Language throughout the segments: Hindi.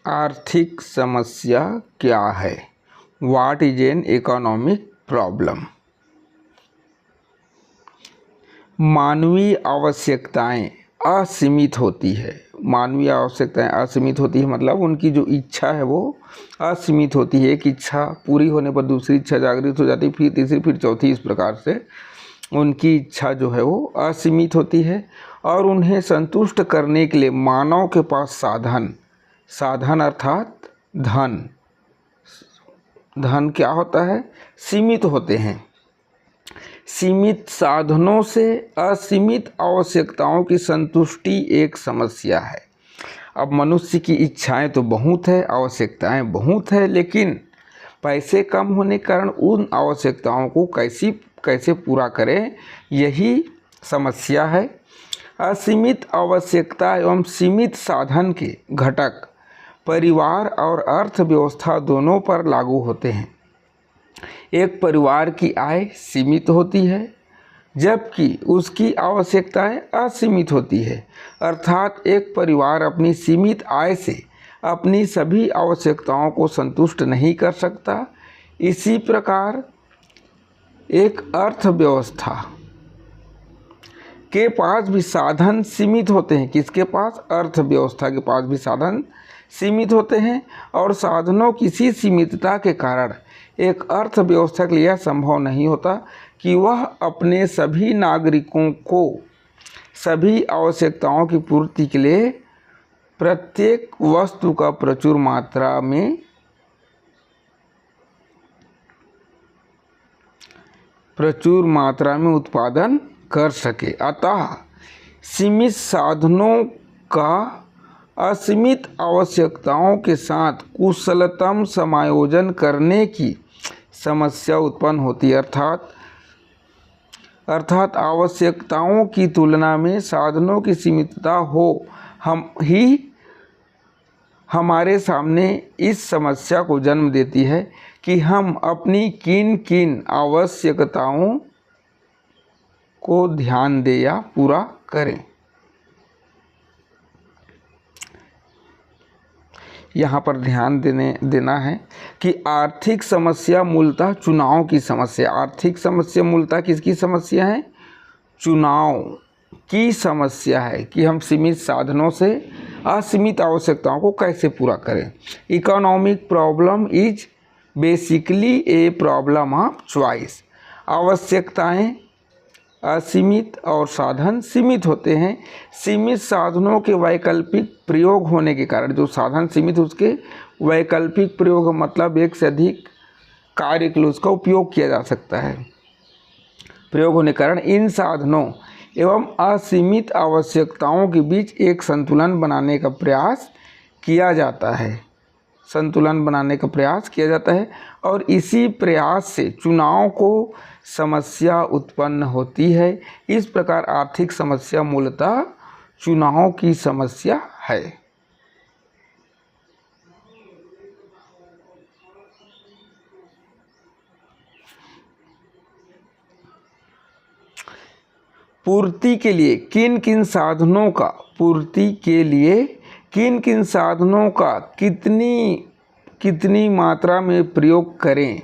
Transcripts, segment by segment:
आर्थिक समस्या क्या है? What is an economic problem? मानवीय आवश्यकताएं असीमित होती है। मानवीय आवश्यकताएं असीमित होती है मतलब उनकी जो इच्छा है वो असीमित होती है। एक इच्छा पूरी होने पर दूसरी इच्छा जागृत हो जाती है, फिर तीसरी, फिर चौथी। इस प्रकार से उनकी इच्छा जो है वो असीमित होती है और उन्हें संतुष्ट करने के लिए मानव के पास साधन अर्थात धन क्या होता है? सीमित होते हैं। सीमित साधनों से असीमित आवश्यकताओं की संतुष्टि एक समस्या है। अब मनुष्य की इच्छाएं तो बहुत है, आवश्यकताएं बहुत है, लेकिन पैसे कम होने के कारण उन आवश्यकताओं को कैसे पूरा करें, यही समस्या है। असीमित आवश्यकता एवं सीमित साधन के घटक परिवार और अर्थव्यवस्था दोनों पर लागू होते हैं। एक परिवार की आय सीमित होती है जबकि उसकी आवश्यकताएं असीमित होती है, अर्थात एक परिवार अपनी सीमित आय से अपनी सभी आवश्यकताओं को संतुष्ट नहीं कर सकता। इसी प्रकार एक अर्थव्यवस्था के पास भी साधन सीमित होते हैं। किसके पास? अर्थव्यवस्था के पास भी साधन सीमित होते हैं और साधनों की सीमितता के कारण एक अर्थव्यवस्था के लिए यह संभव नहीं होता कि वह अपने सभी नागरिकों को सभी आवश्यकताओं की पूर्ति के लिए प्रत्येक वस्तु का प्रचुर मात्रा में उत्पादन कर सके। अतः सीमित साधनों का असीमित आवश्यकताओं के साथ कुशलतम समायोजन करने की समस्या उत्पन्न होती है। अर्थात आवश्यकताओं की तुलना में साधनों की सीमितता हमारे सामने इस समस्या को जन्म देती है कि हम अपनी किन किन आवश्यकताओं को ध्यान दें या पूरा करें। यहाँ पर ध्यान देना है कि आर्थिक समस्या मूलतः चुनाव की समस्या। आर्थिक समस्या मूलतः किसकी समस्या है? चुनाव की समस्या है कि हम सीमित साधनों से असीमित आवश्यकताओं को कैसे पूरा करें। Economic problem is basically a problem of choice. आवश्यकताएं असीमित और साधन सीमित होते हैं। सीमित साधनों के वैकल्पिक प्रयोग होने के कारण, जो साधन सीमित उसके वैकल्पिक प्रयोग मतलब एक से अधिक कार्य के लिए उसका उपयोग किया जा सकता है। प्रयोग होने के कारण इन साधनों एवं असीमित आवश्यकताओं के बीच एक संतुलन बनाने का प्रयास किया जाता है और इसी प्रयास से चुनाव को समस्या उत्पन्न होती है। इस प्रकार आर्थिक समस्या मूलतः चुनाव की समस्या है। पूर्ति के लिए किन किन साधनों का कितनी मात्रा में प्रयोग करें,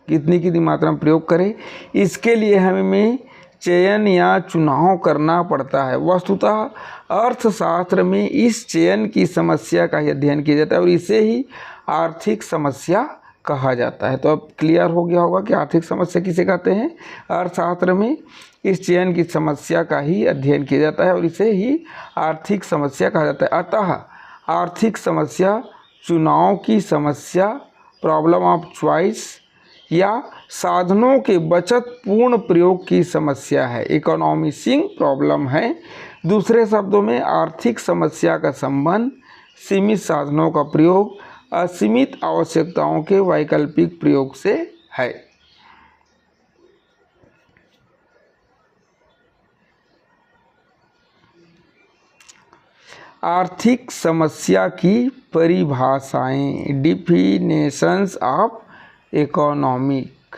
कितनी मात्रा में प्रयोग करें, इसके लिए हमें चयन या चुनाव करना पड़ता है। वस्तुतः अर्थशास्त्र में इस चयन की समस्या का ही अध्ययन किया जाता है और इसे ही आर्थिक समस्या कहा जाता है। तो अब क्लियर हो गया होगा कि आर्थिक समस्या किसे कहते हैं। अर्थशास्त्र में इस चयन की समस्या का ही अध्ययन किया जाता है और इसे ही आर्थिक समस्या कहा जाता है। अतः आर्थिक समस्या चुनाव की समस्या, प्रॉब्लम ऑफ चॉइस या साधनों के बचत पूर्ण प्रयोग की समस्या है, इकोनॉमिसिंग प्रॉब्लम है। दूसरे शब्दों में आर्थिक समस्या का संबंध सीमित साधनों का प्रयोग असीमित आवश्यकताओं के वैकल्पिक प्रयोग से है। आर्थिक समस्या की परिभाषाएं, definitions of economic.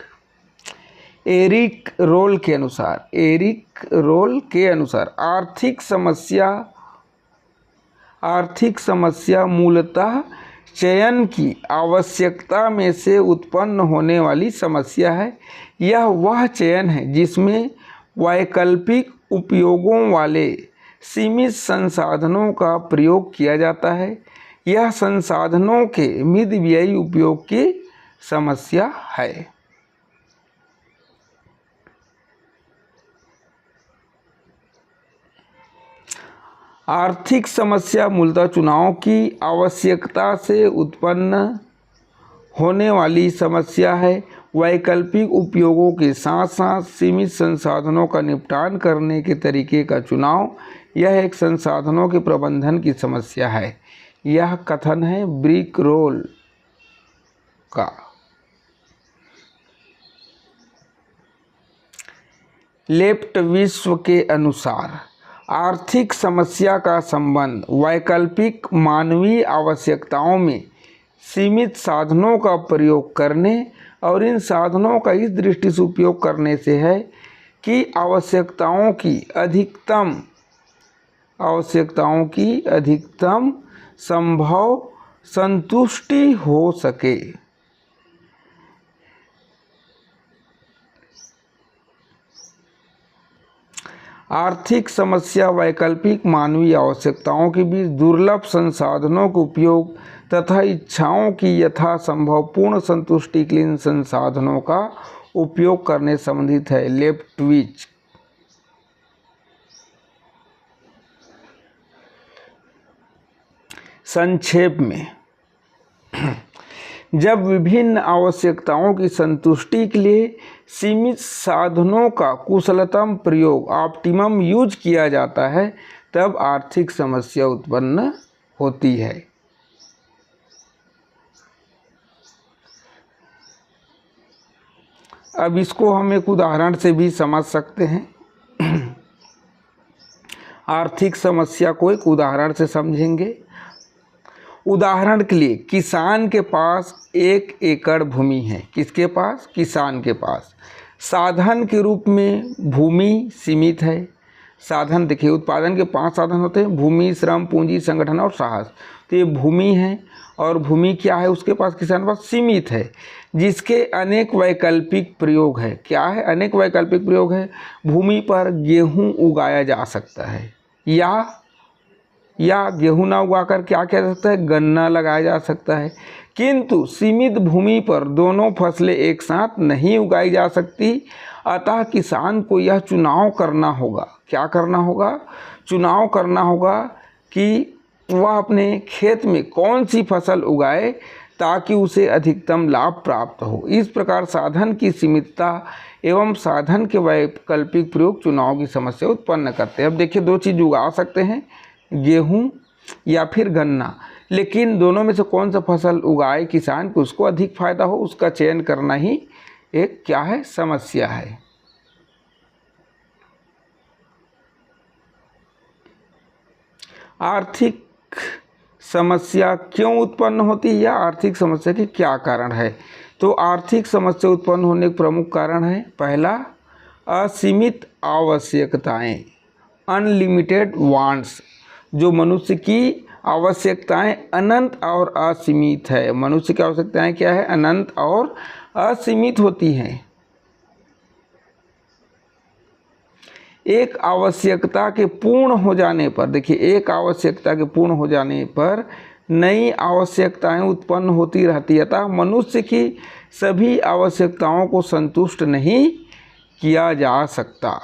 Eric Roll आर्थिक समस्या मूलतः चयन की आवश्यकता में से उत्पन्न होने वाली समस्या है। यह वह चयन है जिसमें वैकल्पिक उपयोगों वाले सीमित संसाधनों का प्रयोग किया जाता है। यह संसाधनों के मितव्ययी उपयोग की समस्या है। आर्थिक समस्या मूलतः चुनाव की आवश्यकता से उत्पन्न होने वाली समस्या है। वैकल्पिक उपयोगों के साथ साथ सीमित संसाधनों का निपटान करने के तरीके का चुनाव, यह एक संसाधनों के प्रबंधन की समस्या है। यह कथन है ब्रिक रोल का। लेफ्ट विश्व के अनुसार आर्थिक समस्या का संबंध वैकल्पिक मानवीय आवश्यकताओं में सीमित साधनों का प्रयोग करने और इन साधनों का इस दृष्टि से उपयोग करने से है कि आवश्यकताओं की अधिकतम संभव संतुष्टि हो सके। आर्थिक समस्या वैकल्पिक मानवीय आवश्यकताओं के बीच दुर्लभ संसाधनों के उपयोग तथा इच्छाओं की यथासंभव पूर्ण संतुष्टि के लिए इन संसाधनों का उपयोग करने संबंधित है। लेफ्टविच। संक्षेप में, जब विभिन्न आवश्यकताओं की संतुष्टि के लिए सीमित साधनों का कुशलतम प्रयोग ऑप्टिमम यूज किया जाता है, तब आर्थिक समस्या उत्पन्न होती है। अब इसको हम एक उदाहरण से भी समझ सकते हैं। आर्थिक समस्या को एक उदाहरण से समझेंगे। उदाहरण के लिए, किसान के पास 1 एकड़ भूमि है। किसके पास? किसान के पास। साधन के रूप में भूमि सीमित है। साधन देखिए, उत्पादन के 5 साधन होते हैं: भूमि, श्रम, पूंजी, संगठन और साहस। तो ये भूमि है, और भूमि क्या है उसके पास? किसान के पास सीमित है, जिसके अनेक वैकल्पिक प्रयोग है। क्या है? अनेक वैकल्पिक प्रयोग है। भूमि पर गेहूँ उगाया जा सकता है, या गेहूं ना उगाकर क्या किया जा सकता है? गन्ना लगाया जा सकता है। किंतु सीमित भूमि पर दोनों फसलें एक साथ नहीं उगाई जा सकती। अतः किसान को यह चुनाव करना होगा। क्या करना होगा? चुनाव करना होगा कि वह अपने खेत में कौन सी फसल उगाए ताकि उसे अधिकतम लाभ प्राप्त हो। इस प्रकार साधन की सीमितता एवं साधन के वैकल्पिक प्रयोग चुनाव की समस्या उत्पन्न करते हैं। अब देखिए, 2 चीज़ उगा सकते हैं, गेहूं या फिर गन्ना, लेकिन दोनों में से कौन सा फसल उगाए किसान को उसको अधिक फायदा हो, उसका चयन करना ही एक क्या है? समस्या है। आर्थिक समस्या क्यों उत्पन्न होती है या आर्थिक समस्या के क्या कारण है? तो आर्थिक समस्या उत्पन्न होने के प्रमुख कारण है, पहला, असीमित आवश्यकताएं, अनलिमिटेड वांट्स। जो मनुष्य की आवश्यकताएं अनंत और असीमित है। मनुष्य की आवश्यकताएं क्या है? अनंत और असीमित होती हैं। एक आवश्यकता के पूर्ण हो जाने पर, देखिए, एक आवश्यकता के पूर्ण हो जाने पर नई आवश्यकताएं उत्पन्न होती रहती है। अतः मनुष्य की सभी आवश्यकताओं को संतुष्ट नहीं किया जा सकता।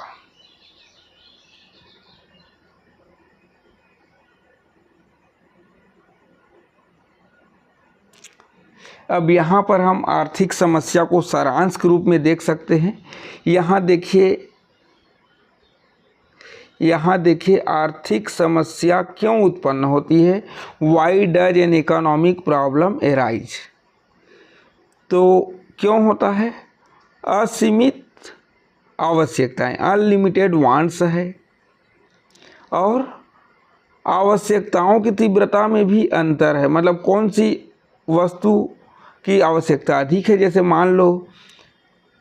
अब यहाँ पर हम आर्थिक समस्या को सारांश के रूप में देख सकते हैं। यहाँ देखिए आर्थिक समस्या क्यों उत्पन्न होती है। Why does an economic problem arise. तो क्यों होता है? असीमित आवश्यकताएं, अनलिमिटेड वांट्स है, और आवश्यकताओं की तीव्रता में भी अंतर है। मतलब कौन सी वस्तु की आवश्यकता अधिक है। जैसे मान लो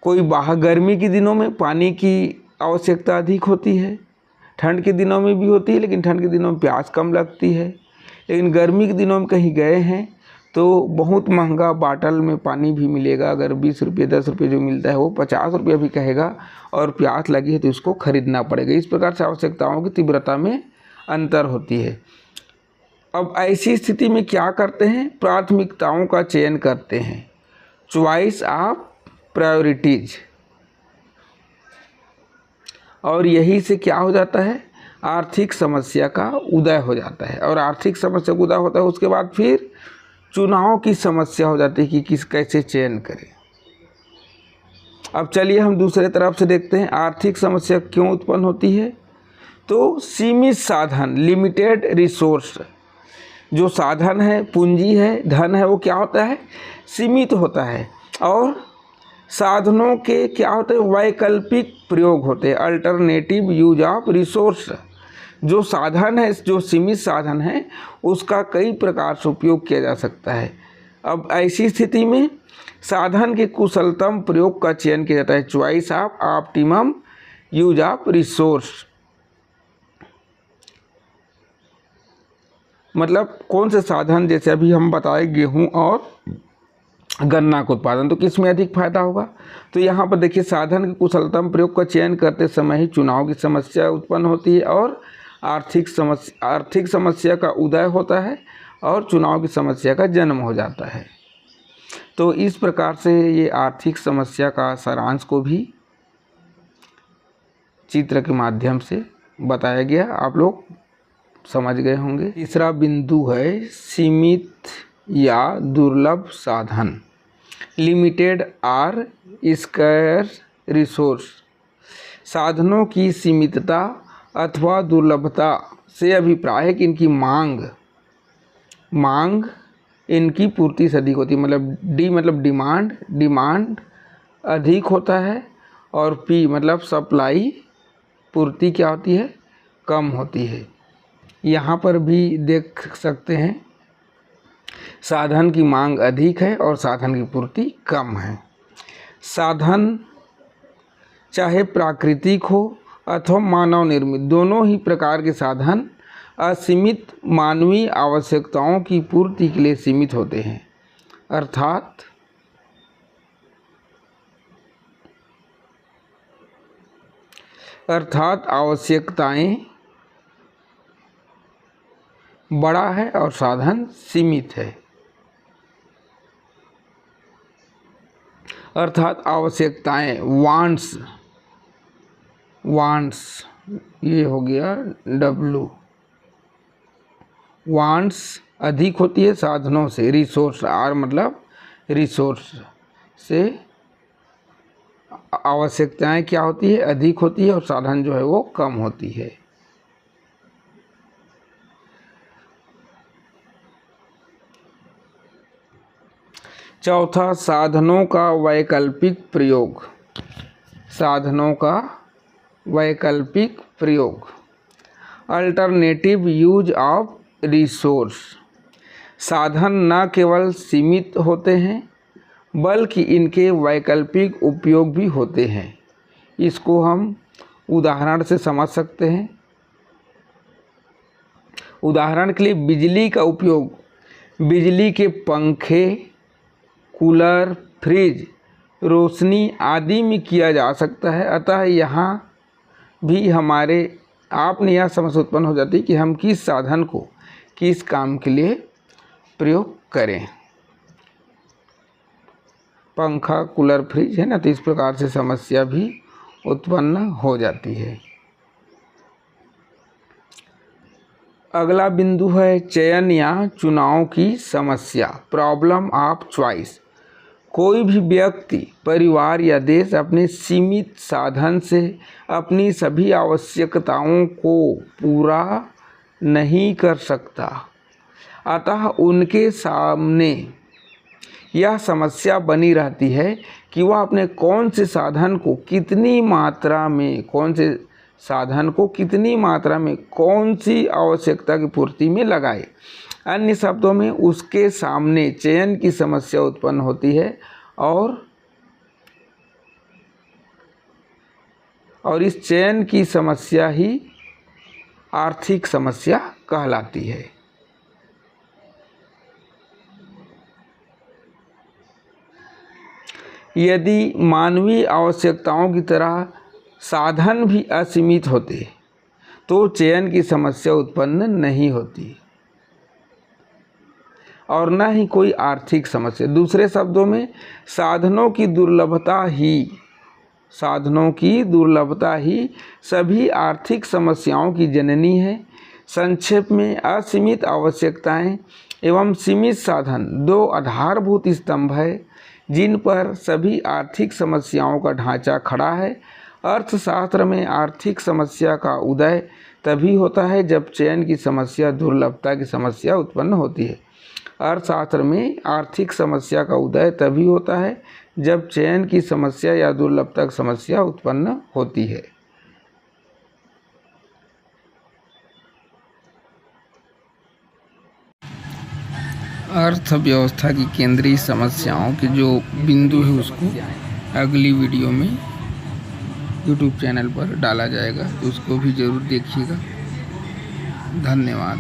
कोई बाहर गर्मी के दिनों में पानी की आवश्यकता अधिक होती है, ठंड के दिनों में भी होती है, लेकिन ठंड के दिनों में प्यास कम लगती है। लेकिन गर्मी के दिनों में कहीं गए हैं तो बहुत महंगा बाटल में पानी भी मिलेगा। अगर 20 रुपये 10 रुपये जो मिलता है वो 50 रुपये भी कहेगा, और प्यास लगी है तो इसको खरीदना पड़ेगा। इस प्रकार से आवश्यकताओं की तीव्रता में अंतर होती है। अब ऐसी स्थिति में क्या करते हैं, प्राथमिकताओं का चयन करते हैं, चॉइस ऑफ प्रायोरिटीज, और यही से क्या हो जाता है, आर्थिक समस्या का उदय हो जाता है। और आर्थिक समस्या का उदय होता है, उसके बाद फिर चुनाव की समस्या हो जाती है कि किस कैसे चयन करें। अब चलिए हम दूसरे तरफ से देखते हैं, आर्थिक समस्या क्यों उत्पन्न होती है। तो सीमित साधन, लिमिटेड रिसोर्स, जो साधन है, पूंजी है, धन है, वो क्या होता है, सीमित होता है। और साधनों के क्या होते हैं, वैकल्पिक प्रयोग होते हैं, अल्टरनेटिव यूज ऑफ रिसोर्स। जो साधन है, जो सीमित साधन है, उसका कई प्रकार से उपयोग किया जा सकता है। अब ऐसी स्थिति में साधन के कुशलतम प्रयोग का चयन किया जाता है, choice of optimum use of resource. मतलब कौन से साधन, जैसे अभी हम बताए गेहूं और गन्ना का उत्पादन, तो किस में अधिक फायदा होगा। तो यहाँ पर देखिए, साधन के कुशलतम प्रयोग का चयन करते समय ही चुनाव की समस्या उत्पन्न होती है और आर्थिक समस्या का उदय होता है और चुनाव की समस्या का जन्म हो जाता है। तो इस प्रकार से ये आर्थिक समस्या का सारांश को भी चित्र के माध्यम से बताया गया, आप लोग समझ गए होंगे। तीसरा बिंदु है सीमित या दुर्लभ साधन, लिमिटेड आर स्कैर्स रिसोर्स। साधनों की सीमितता अथवा दुर्लभता से अभिप्राय है कि इनकी मांग इनकी पूर्ति से अधिक होती है। मतलब डिमांड अधिक होता है, और पी मतलब सप्लाई, पूर्ति क्या होती है, कम होती है। यहाँ पर भी देख सकते हैं, साधन की मांग अधिक है और साधन की पूर्ति कम है। साधन चाहे प्राकृतिक हो अथवा मानव निर्मित, दोनों ही प्रकार के साधन असीमित मानवीय आवश्यकताओं की पूर्ति के लिए सीमित होते हैं। अर्थात आवश्यकताएं बड़ा है और साधन सीमित है। अर्थात आवश्यकताएं, वांट्स, ये हो गया W, वांट्स अधिक होती है साधनों से, रिसोर्स, R मतलब रिसोर्स से आवश्यकताएं क्या होती है, अधिक होती है, और साधन जो है वो कम होती है। चौथा, साधनों का वैकल्पिक प्रयोग। साधनों का वैकल्पिक प्रयोग, अल्टरनेटिव यूज ऑफ रिसोर्स। साधन न केवल सीमित होते हैं बल्कि इनके वैकल्पिक उपयोग भी होते हैं। इसको हम उदाहरण से समझ सकते हैं। उदाहरण के लिए बिजली का उपयोग, बिजली के पंखे, कूलर, फ्रिज, रोशनी आदि में किया जा सकता है। अतः यहाँ भी आपने यह समस्या उत्पन्न हो जाती है कि हम किस साधन को किस काम के लिए प्रयोग करें। पंखा, कूलर, फ्रिज है ना, तो इस प्रकार से समस्या भी उत्पन्न हो जाती है। अगला बिंदु है चयन या चुनाव की समस्या, प्रॉब्लम ऑफ चॉइस। कोई भी व्यक्ति, परिवार या देश अपने सीमित साधन से अपनी सभी आवश्यकताओं को पूरा नहीं कर सकता। अतः उनके सामने यह समस्या बनी रहती है कि वह अपने कौन से साधन को कितनी मात्रा में, कौन सी आवश्यकता की पूर्ति में लगाए। अन्य शब्दों में उसके सामने चयन की समस्या उत्पन्न होती है और इस चयन की समस्या ही आर्थिक समस्या कहलाती है। यदि मानवीय आवश्यकताओं की तरह साधन भी असीमित होते तो चयन की समस्या उत्पन्न नहीं होती और न ही कोई आर्थिक समस्या। दूसरे शब्दों में साधनों की दुर्लभता ही सभी आर्थिक समस्याओं की जननी है। संक्षेप में असीमित आवश्यकताएं एवं सीमित साधन दो आधारभूत स्तंभ है जिन पर सभी आर्थिक समस्याओं का ढांचा खड़ा है। अर्थशास्त्र में आर्थिक समस्या का उदय तभी होता है जब चयन की समस्या दुर्लभता की समस्या उत्पन्न होती है। अर्थशास्त्र में आर्थिक समस्या का उदय तभी होता है जब चयन की समस्या या दुर्लभता की समस्या उत्पन्न होती है। अर्थव्यवस्था की केंद्रीय समस्याओं के जो बिंदु है उसको अगली वीडियो में YouTube चैनल पर डाला जाएगा, तो उसको भी ज़रूर देखिएगा। धन्यवाद।